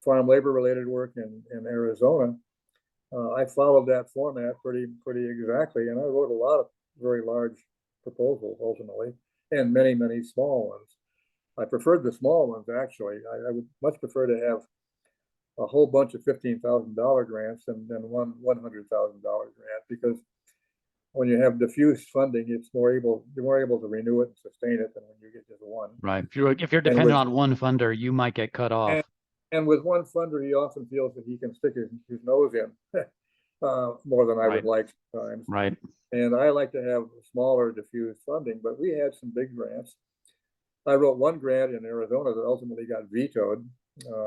Speaker 2: farm labor related work in Arizona, I followed that format pretty exactly. And I wrote a lot of very large proposals ultimately, and many small ones. I preferred the small ones, actually. I would much prefer to have a whole bunch of $15,000 grants than one $100,000 grant, because when you have diffuse funding, you're more able to renew it and sustain it than when you get just one.
Speaker 1: Right. If you're dependent on one funder, you might get cut off.
Speaker 2: And with one funder, he often feels that he can stick his nose in more than I would like sometimes.
Speaker 1: Right.
Speaker 2: And I like to have smaller diffuse funding, but we had some big grants. I wrote one grant in Arizona that ultimately got vetoed,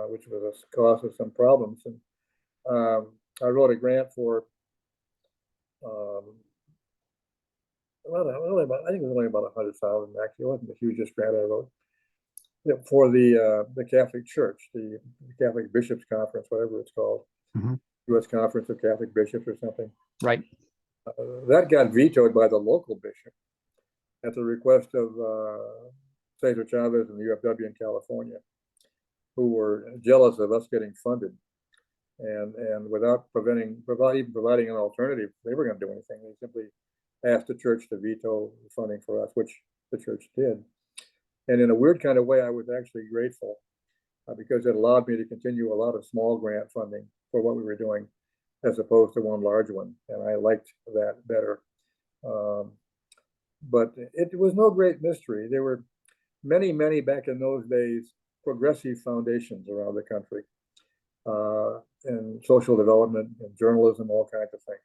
Speaker 2: which was a cause of some problems. And I wrote a grant for I think it was only about 100,000 actually. It wasn't the hugest grant I wrote, for the Catholic Church, the Catholic Bishops Conference, whatever it's called, U.S. Conference of Catholic Bishops or something.
Speaker 1: Right.
Speaker 2: That got vetoed by the local bishop at the request of Cesar Chavez and the UFW in California, who were jealous of us getting funded. And without even providing an alternative, they were going to do anything. They simply asked the church to veto funding for us, which the church did. And in a weird kind of way, I was actually grateful because it allowed me to continue a lot of small grant funding for what we were doing, as opposed to one large one. And I liked that better. But it was no great mystery. There were many back in those days, progressive foundations around the country, in social development and journalism, all kinds of things.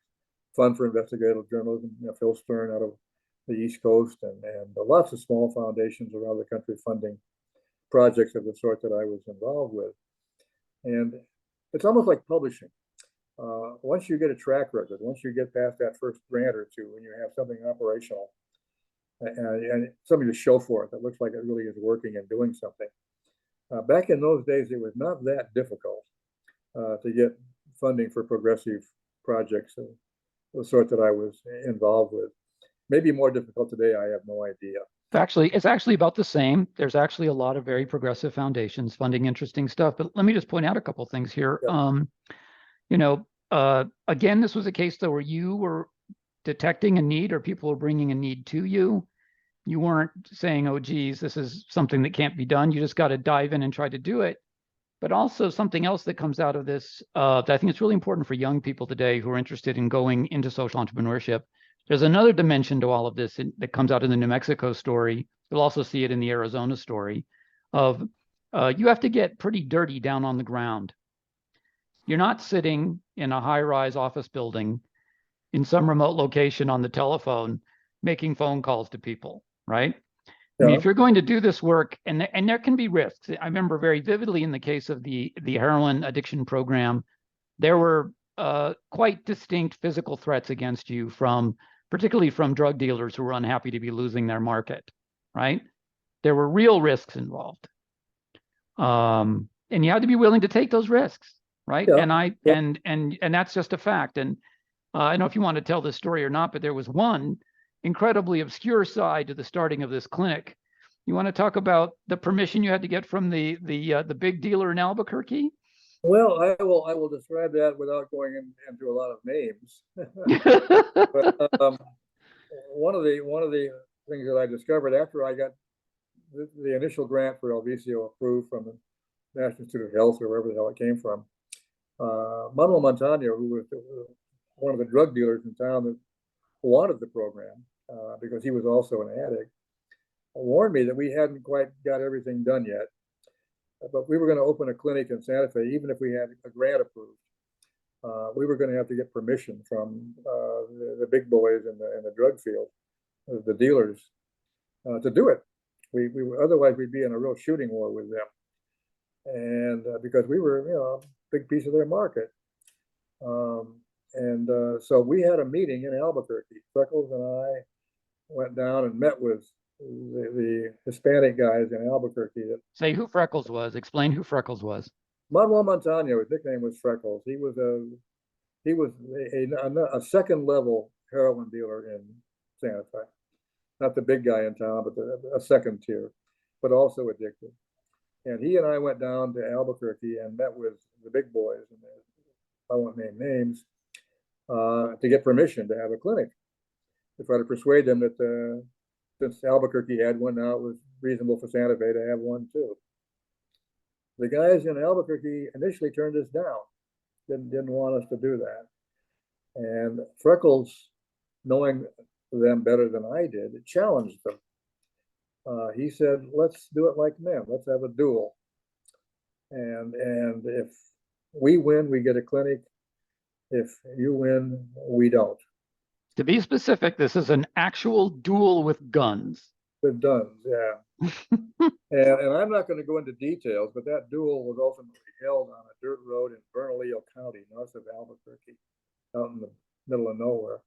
Speaker 2: Fund for Investigative Journalism, Phil Stern out of the East Coast, and lots of small foundations around the country funding projects of the sort that I was involved with. And it's almost like publishing. Once you get a track record, once you get past that first grant or two, and you have something operational and something to show for it that looks like it really is working and doing something. Back in those days, it was not that difficult to get funding for progressive projects of the sort that I was involved with. Maybe more difficult today, I have no idea.
Speaker 1: It's actually about the same. There's actually a lot of very progressive foundations funding interesting stuff. But let me just point out a couple things here.
Speaker 2: Yeah.
Speaker 1: Again, this was a case though where you were detecting a need or people were bringing a need to you. You weren't saying, "Oh, geez, this is something that can't be done." You just got to dive in and try to do it. But also something else that comes out of this that I think is really important for young people today who are interested in going into social entrepreneurship. There's another dimension to all of this that comes out in the New Mexico story. You'll also see it in the Arizona story of you have to get pretty dirty down on the ground. You're not sitting in a high-rise office building in some remote location on the telephone making phone calls to people, right? I mean,
Speaker 2: Yeah.
Speaker 1: if you're going to do this work, and there can be risks. I remember very vividly in the case of the heroin addiction program, there were quite distinct physical threats against you particularly from drug dealers who were unhappy to be losing their market, right? There were real risks involved, and you had to be willing to take those risks, right?
Speaker 2: Yeah. Yeah.
Speaker 1: And that's just a fact. And I don't know if you want to tell this story or not, but there was one incredibly obscure side to the starting of this clinic. You want to talk about the permission you had to get from the big dealer in Albuquerque?
Speaker 2: Well, I will describe that without going into a lot of names. But one of the things that I discovered after I got the initial grant for Elvisio approved from the National Institute of Health or wherever the hell it came from, Manuel Montano, who was one of the drug dealers in town that wanted the program because he was also an addict, warned me that we hadn't quite got everything done yet, but we were going to open a clinic in Santa Fe, even if we had a grant approved. We were going to have to get permission from the big boys in the drug field, the dealers, to do it. We otherwise we'd be in a real shooting war with them, and because we were a big piece of their market. So we had a meeting in Albuquerque. Freckles and I went down and met with the Hispanic guys in Albuquerque.
Speaker 1: Say who Freckles was. Explain who Freckles was.
Speaker 2: Manuel Montano, his nickname was Freckles. He was a second level heroin dealer in Santa Fe. Not the big guy in town, but a second tier, but also addicted. And he and I went down to Albuquerque and met with the big boys, and I won't name names, to get permission to have a clinic, to try to persuade them that since Albuquerque had one, now it was reasonable for Santa Fe to have one too. The guys in Albuquerque initially turned us down, didn't want us to do that. And Freckles, knowing them better than I did, challenged them. He said, "Let's do it like men. Let's have a duel. And if we win, we get a clinic. If you win, we don't."
Speaker 1: To be specific, this is an actual duel with guns.
Speaker 2: With guns, yeah. And I'm not going to go into details, but that duel was ultimately held on a dirt road in Bernalillo County, north of Albuquerque, out in the middle of nowhere,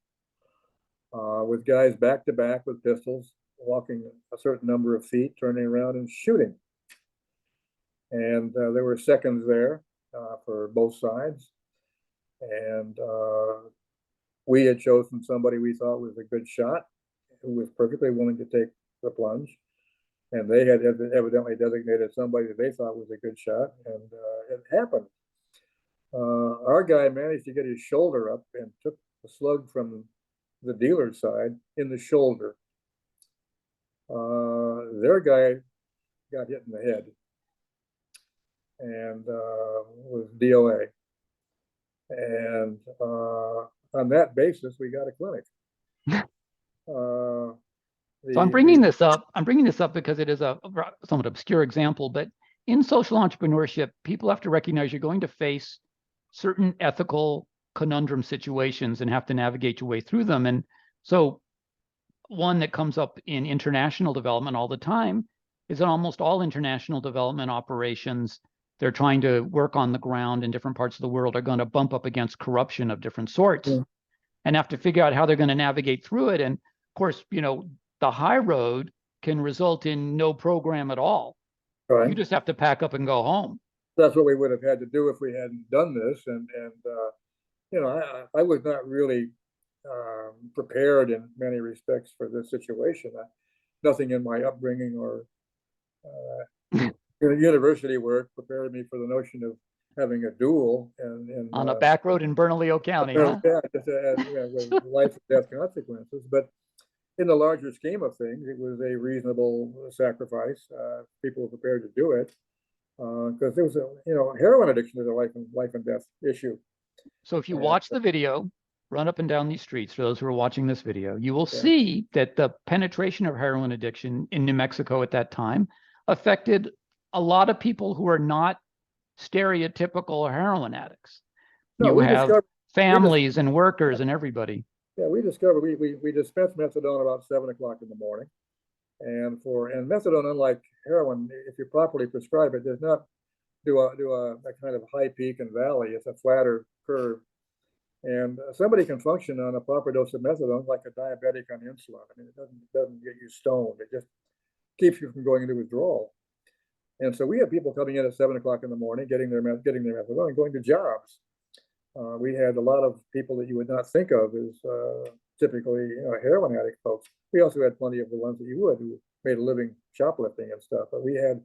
Speaker 2: with guys back to back with pistols, walking a certain number of feet, turning around and shooting. And there were seconds there for both sides. And we had chosen somebody we thought was a good shot, who was perfectly willing to take the plunge. And they had evidently designated somebody that they thought was a good shot, and it happened. Our guy managed to get his shoulder up and took the slug from the dealer's side in the shoulder. Their guy got hit in the head and was DOA. And on that basis, we got a clinic.
Speaker 1: So I'm bringing this up. I'm bringing this up because it is a somewhat obscure example, but in social entrepreneurship, people have to recognize you're going to face certain ethical conundrum situations and have to navigate your way through them. And so one that comes up in international development all the time is that almost all international development operations they're trying to work on the ground in different parts of the world are going to bump up against corruption of different sorts and have to figure out how they're going to navigate through it. And of course, the high road can result in no program at all.
Speaker 2: Right.
Speaker 1: You just have to pack up and go home.
Speaker 2: That's what we would have had to do if we hadn't done this. And I was not really prepared in many respects for this situation. nothing in my upbringing or university work prepared me for the notion of having a duel
Speaker 1: on a back road in Bernalillo County, huh?
Speaker 2: yeah, just with life and death consequences. But in the larger scheme of things, it was a reasonable sacrifice. People were prepared to do it because there was heroin addiction is a life and death issue.
Speaker 1: So if you watch the video, run up and down these streets, for those who are watching this video, you will see that the penetration of heroin addiction in New Mexico at that time affected a lot of people who are not stereotypical heroin addicts. No, you have families and workers and everybody.
Speaker 2: Yeah, we discovered we dispense methadone about 7 o'clock in the morning, and methadone, unlike heroin, if you properly prescribe it, does not do a kind of high peak and valley. It's a flatter curve, and somebody can function on a proper dose of methadone like a diabetic on insulin. I mean, it doesn't get you stoned. It just keeps you from going into withdrawal. And so we have people coming in at 7 o'clock in the morning, getting their methadone and going to jobs. We had a lot of people that you would not think of as typically heroin addict folks. We also had plenty of the ones that you would who made a living shoplifting and stuff. But we had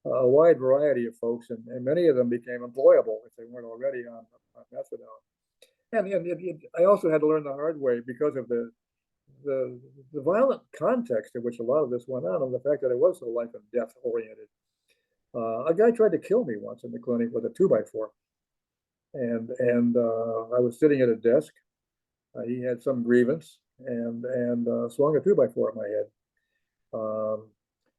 Speaker 2: a wide variety of folks, and many of them became employable if they weren't already on methadone. And I also had to learn the hard way because of the violent context in which a lot of this went on, and the fact that it was so life and death oriented. A guy tried to kill me once in the clinic with a 2x4. And I was sitting at a desk. He had some grievance and swung a 2x4 at my head.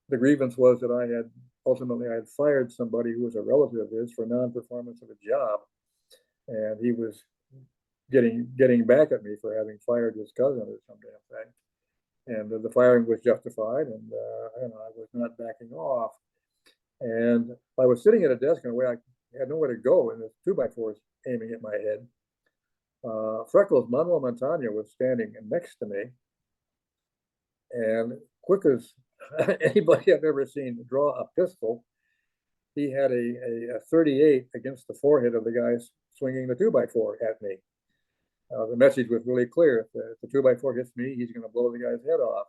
Speaker 2: The grievance was that I had fired somebody who was a relative of his for non-performance of a job, and he was getting back at me for having fired his cousin or some damn thing. And the firing was justified, and I was not backing off. And I was sitting at a desk in a way I had nowhere to go, and the 2x4 was aiming at my head. Freckles Manuel Montana was standing next to me, and quick as anybody I've ever seen draw a pistol, he had a 38 against the forehead of the guy swinging the 2x4 at me. The message was really clear. If the 2x4 hits me, he's going to blow the guy's head off.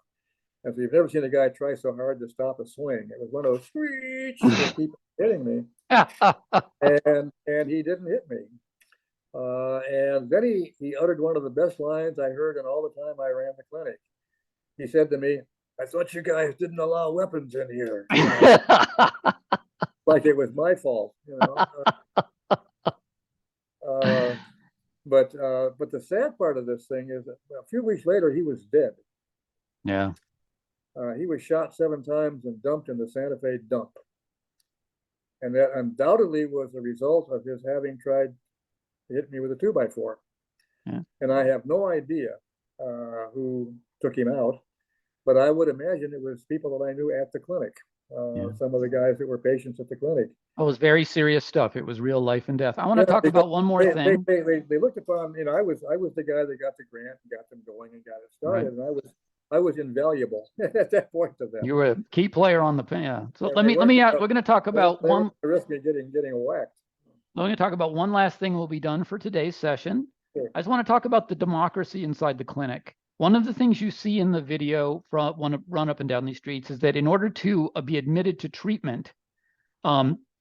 Speaker 2: And so you've never seen a guy try so hard to stop a swing. It was one of those screech that keep hitting me. and he didn't hit me. And then he uttered one of the best lines I heard in all the time I ran the clinic. He said to me, "I thought you guys didn't allow weapons in here." Like it was my fault, But the sad part of this thing is that a few weeks later, he was dead.
Speaker 1: Yeah.
Speaker 2: He was shot 7 times and dumped in the Santa Fe dump. And that undoubtedly was the result of his having tried to hit me with a 2x4. Yeah. And I have no idea who took him out, but I would imagine it was people that I knew at the clinic. Some of the guys that were patients at the clinic.
Speaker 1: It was very serious stuff. It was real life and death. I want to talk about one more thing.
Speaker 2: They looked upon, I was the guy that got the grant and got them going and got it started, right. And I was invaluable at that point to them.
Speaker 1: You were a key player on the So let me we're going to talk about one.
Speaker 2: The risk of getting whacked.
Speaker 1: We're going to talk about one last thing we'll be done for today's session. Sure. I just want to talk about the democracy inside the clinic. One of the things you see in the video from Run Up and Down These Streets is that in order to be admitted to treatment,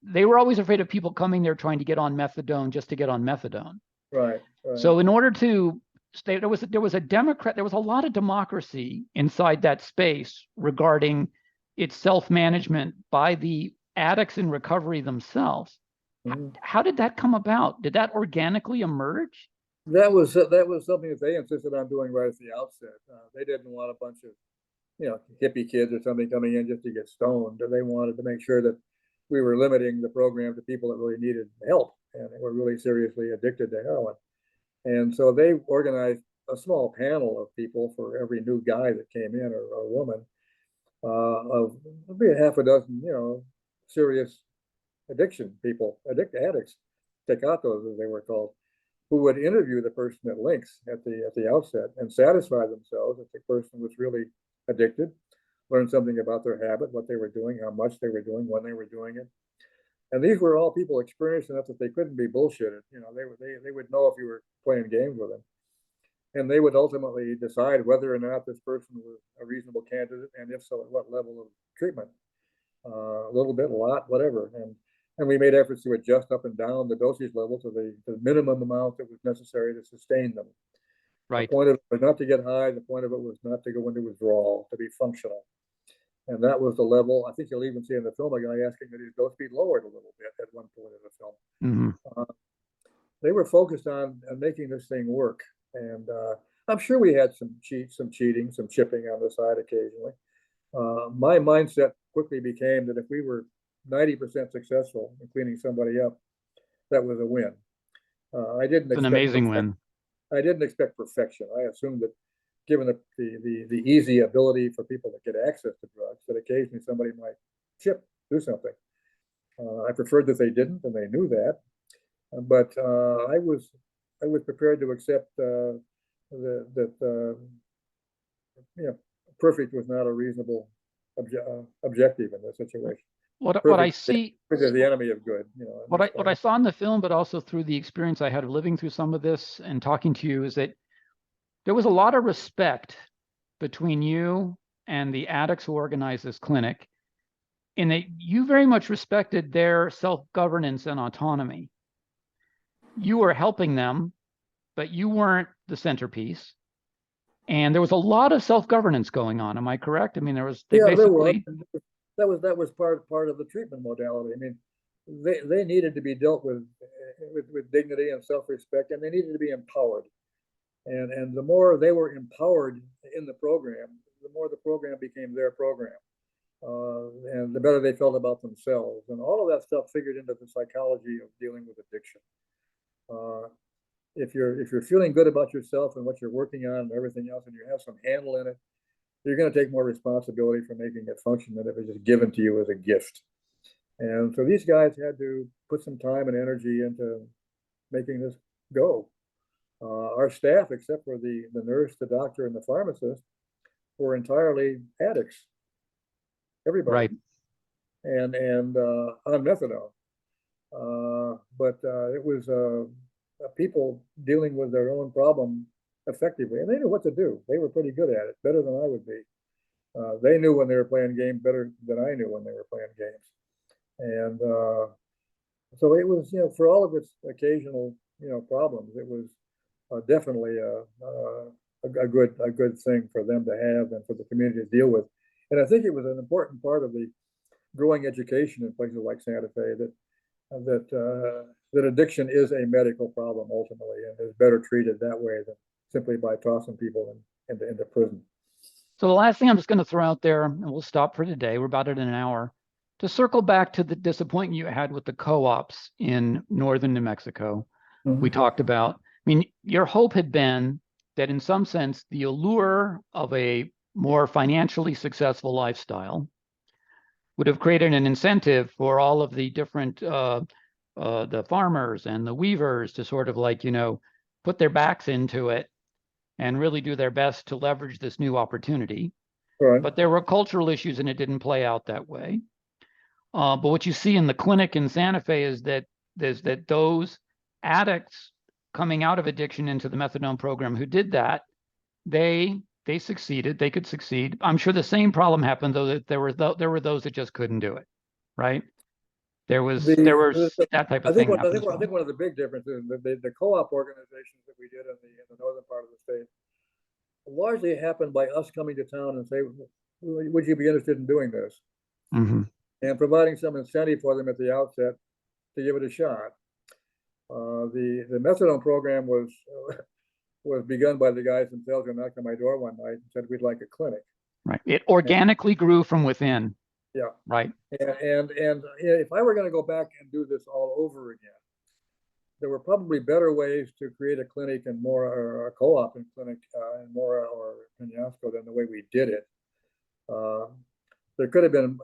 Speaker 1: they were always afraid of people coming there trying to get on methadone just to get on methadone.
Speaker 2: Right.
Speaker 1: So in order to stay, there was a lot of democracy inside that space regarding its self-management by the addicts in recovery themselves. Mm-hmm. How did that come about? Did that organically emerge?
Speaker 2: That was something that they insisted on doing right at the outset. They didn't want a bunch of, hippie kids or something coming in just to get stoned. They wanted to make sure that we were limiting the program to people that really needed help and were really seriously addicted to heroin. And so they organized a small panel of people for every new guy that came in or woman, of maybe a half a dozen, serious addiction people, addicts, tecatos as they were called, who would interview the person at links at the outset and satisfy themselves that the person was really addicted, learn something about their habit, what they were doing, how much they were doing, when they were doing it. And these were all people experienced enough that they couldn't be bullshitted. They would know if you were playing games with them. and they would ultimately decide whether or not this person was a reasonable candidate, and if so, at what level of treatment. A little bit, a lot, whatever. And we made efforts to adjust up and down the dosage level to the minimum amount that was necessary to sustain them.
Speaker 1: Right.
Speaker 2: The point of it was not to get high. The point of it was not to go into withdrawal, to be functional. And that was the level. I think you'll even see in the film a guy asking that his dose be lowered a little bit at one point in the film.
Speaker 1: Mm-hmm.
Speaker 2: They were focused on making this thing work. And I'm sure we had some cheating, some chipping on the side occasionally. My mindset quickly became that if we were 90% successful in cleaning somebody up, that was a win. I didn't
Speaker 1: It's an
Speaker 2: expect
Speaker 1: amazing win.
Speaker 2: I didn't expect perfection. I assumed that given the easy ability for people to get access to drugs, that occasionally somebody might do something. I preferred that they didn't, and they knew that. But I was prepared to accept that perfect was not a reasonable objective in this situation.
Speaker 1: What I see
Speaker 2: is the enemy of good.
Speaker 1: What I saw in the film, but also through the experience I had of living through some of this and talking to you, is that there was a lot of respect between you and the addicts who organized this clinic, in that you very much respected their self-governance and autonomy. You were helping them, but you weren't the centerpiece. And there was a lot of self-governance going on. Am I correct? I mean, there was
Speaker 2: basically that was part of the treatment modality. I mean, they needed to be dealt with dignity and self-respect, and they needed to be empowered. And the more they were empowered in the program, the more the program became their program, and the better they felt about themselves. And all of that stuff figured into the psychology of dealing with addiction. If you're feeling good about yourself and what you're working on and everything else, and you have some handle in it, you're going to take more responsibility for making it function than if it was just given to you as a gift. And so these guys had to put some time and energy into making this go. Our staff, except for the nurse, the doctor, and the pharmacist, were entirely addicts. Everybody.
Speaker 1: Right.
Speaker 2: And on methadone. But it was people dealing with their own problem effectively, and they knew what to do. They were pretty good at it, better than I would be. They knew when they were playing games better than I knew when they were playing games. And so it was, for all of its occasional, problems, it was definitely a good thing for them to have and for the community to deal with. And I think it was an important part of the growing education in places like Santa Fe that addiction is a medical problem ultimately, and is better treated that way than simply by tossing people into prison.
Speaker 1: So the last thing I'm just going to throw out there, and we'll stop for today, we're about at an hour, to circle back to the disappointment you had with the co-ops in northern New Mexico. Mm-hmm. We talked about, I mean, your hope had been that in some sense, the allure of a more financially successful lifestyle would have created an incentive for all of the different, the farmers and the weavers to sort of like, put their backs into it and really do their best to leverage this new opportunity. Right. But there were cultural issues and it didn't play out that way. But what you see in the clinic in Santa Fe is that those addicts coming out of addiction into the methadone program who did that, they succeeded. They could succeed. I'm sure the same problem happened, though, that there were those that just couldn't do it. Right? There was that type of thing.
Speaker 2: I think one of the big differences is the co-op organizations that we did in the northern part of the state largely happened by us coming to town and say, "Would you be interested in doing this?" Mm-hmm. And providing some incentive for them at the outset to give it a shot. The methadone program was begun by the guys themselves who knocked on my door one night and said, "We'd like a clinic."
Speaker 1: Right. It organically grew from within.
Speaker 2: Yeah.
Speaker 1: Right.
Speaker 2: And if I were going to go back and do this all over again, there were probably better ways to create a clinic and or a co-op in clinic in Mora or Penasco than the way we did it. There could have been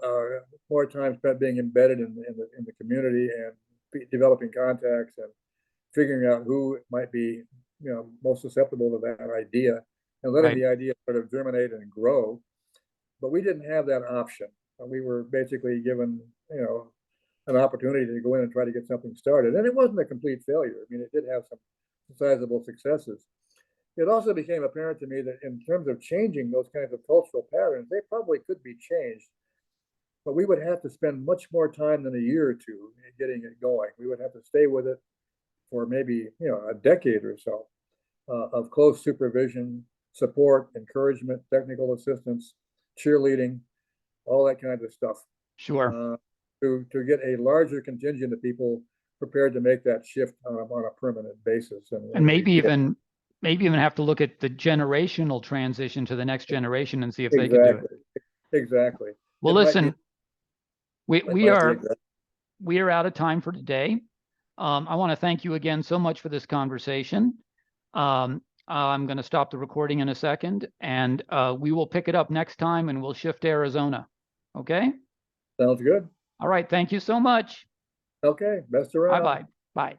Speaker 2: more time spent being embedded in the community and developing contacts and figuring out who might be most susceptible to that idea and letting the idea sort of germinate and grow. But we didn't have that option. We were basically given an opportunity to go in and try to get something started, and it wasn't a complete failure. I mean, it did have some sizable successes, it also became apparent to me that in terms of changing those kinds of cultural patterns, they probably could be changed, but we would have to spend much more time than a year or two in getting it going. We would have to stay with it for maybe a decade or so of close supervision, support, encouragement, technical assistance, cheerleading, all that kind of stuff.
Speaker 1: Sure.
Speaker 2: To get a larger contingent of people prepared to make that shift on a permanent basis.
Speaker 1: And maybe even have to look at the generational transition to the next generation and see if they can do it.
Speaker 2: Exactly.
Speaker 1: Well, listen, we are out of time for today. I want to thank you again so much for this conversation. I'm going to stop the recording in a second, and we will pick it up next time, and we'll shift to Arizona. Okay?
Speaker 2: Sounds good.
Speaker 1: All right. Thank you so much.
Speaker 2: Okay. Best around.
Speaker 1: Bye-bye. Bye.